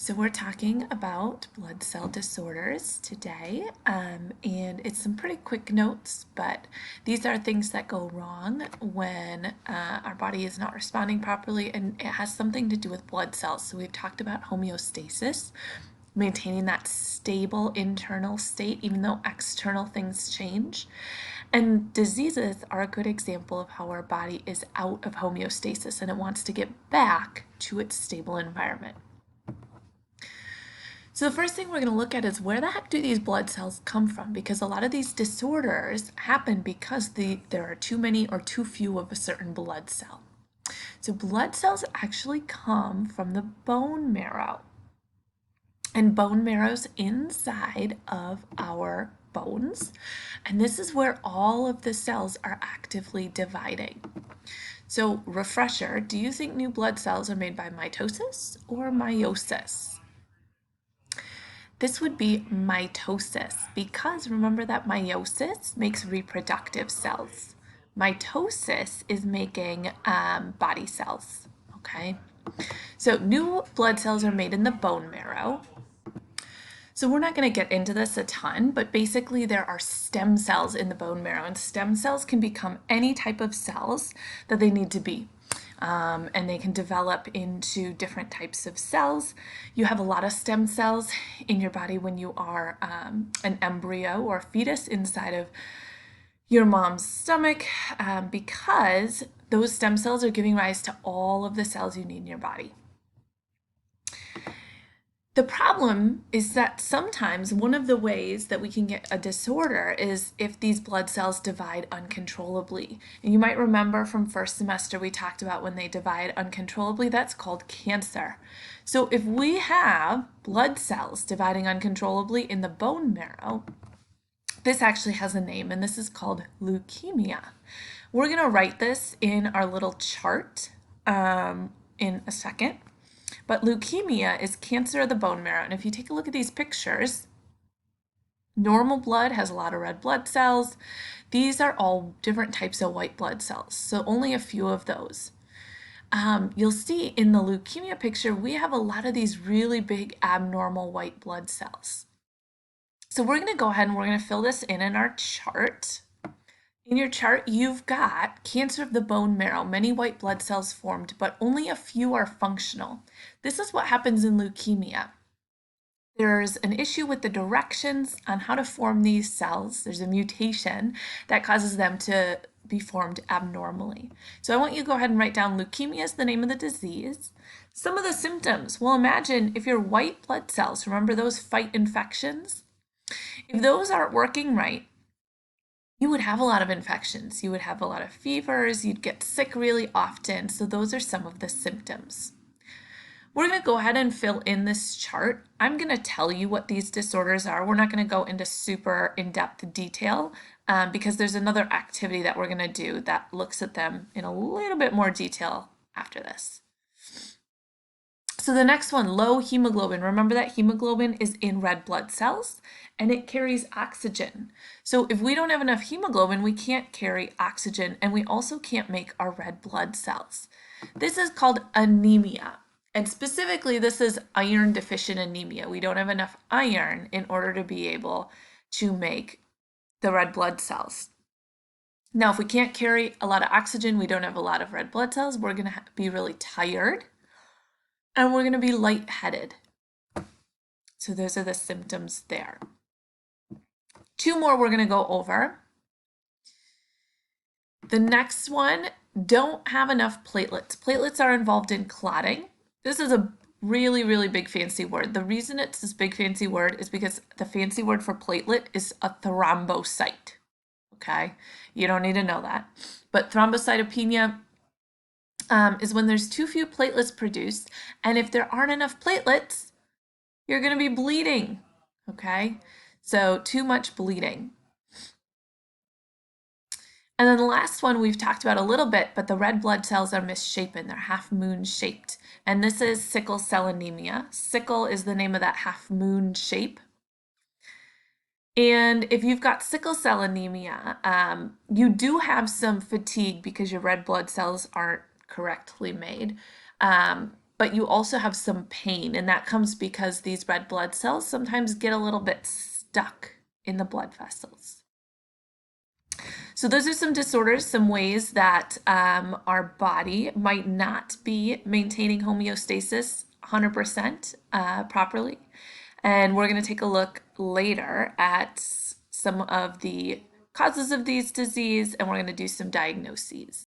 So we're talking about blood cell disorders today, and it's some pretty quick notes, but these are things that go wrong when our body is not responding properly, and it has something to do with blood cells. So we've talked about homeostasis, maintaining that stable internal state, even though external things change. And diseases are a good example of how our body is out of homeostasis and it wants to get back to its stable environment. So the first thing we're going to look at is where the heck do these blood cells come from? Because a lot of these disorders happen because there are too many or too few of a certain blood cell. So blood cells actually come from the bone marrow. And bone marrow's inside of our bones. And this is where all of the cells are actively dividing. So refresher, do you think new blood cells are made by mitosis or meiosis? This would be mitosis because remember that meiosis makes reproductive cells. Mitosis is making body cells, okay? So new blood cells are made in the bone marrow. So we're not going to get into this a ton, but basically there are stem cells in the bone marrow, and stem cells can become any type of cells that they need to be. And they can develop into different types of cells. You have a lot of stem cells in your body when you are an embryo or a fetus inside of your mom's stomach because those stem cells are giving rise to all of the cells you need in your body. The problem is that sometimes one of the ways that we can get a disorder is if these blood cells divide uncontrollably. And you might remember from first semester we talked about when they divide uncontrollably, that's called cancer. So if we have blood cells dividing uncontrollably in the bone marrow, this actually has a name, and this is called leukemia. We're going to write this in our little chart in a second. But leukemia is cancer of the bone marrow. And if you take a look at these pictures, normal blood has a lot of red blood cells. These are all different types of white blood cells, so only a few of those. You'll see in the leukemia picture, we have a lot of these really big abnormal white blood cells. So we're going to go ahead and we're going to fill this in our chart. In your chart, you've got cancer of the bone marrow, many white blood cells formed, but only a few are functional. This is what happens in leukemia. There's an issue with the directions on how to form these cells. There's a mutation that causes them to be formed abnormally. So I want you to go ahead and write down leukemia is the name of the disease. Some of the symptoms, well, imagine if your white blood cells, remember those fight infections? If those aren't working right, you would have a lot of infections. You would have a lot of fevers. You'd get sick really often. So those are some of the symptoms. We're going to go ahead and fill in this chart. I'm going to tell you what these disorders are. We're not going to go into super in-depth detail because there's another activity that we're going to do that looks at them in a little bit more detail after this. So the next one, low hemoglobin. Remember that hemoglobin is in red blood cells and it carries oxygen. So if we don't have enough hemoglobin, we can't carry oxygen and we also can't make our red blood cells. This is called anemia. And specifically, this is iron deficient anemia. We don't have enough iron in order to be able to make the red blood cells. Now, if we can't carry a lot of oxygen, we don't have a lot of red blood cells, we're going to be really tired. And we're going to be lightheaded. So those are the symptoms there. Two more we're going to go over. The next one, don't have enough platelets. Platelets are involved in clotting. This is a really, really big fancy word. The reason it's this big fancy word is because the fancy word for platelet is a thrombocyte. Okay, you don't need to know that. But thrombocytopenia is when there's too few platelets produced, and if there aren't enough platelets, you're going to be bleeding, okay? So too much bleeding. And then the last one we've talked about a little bit, but the red blood cells are misshapen. They're half moon shaped, and this is sickle cell anemia. Sickle is the name of that half moon shape. And if you've got sickle cell anemia, you do have some fatigue because your red blood cells aren't correctly made. but you also have some pain, and that comes because these red blood cells sometimes get a little bit stuck in the blood vessels. So those are some disorders, some ways that our body might not be maintaining homeostasis 100% properly. And we're going to take a look later at some of the causes of these disease, and we're going to do some diagnoses.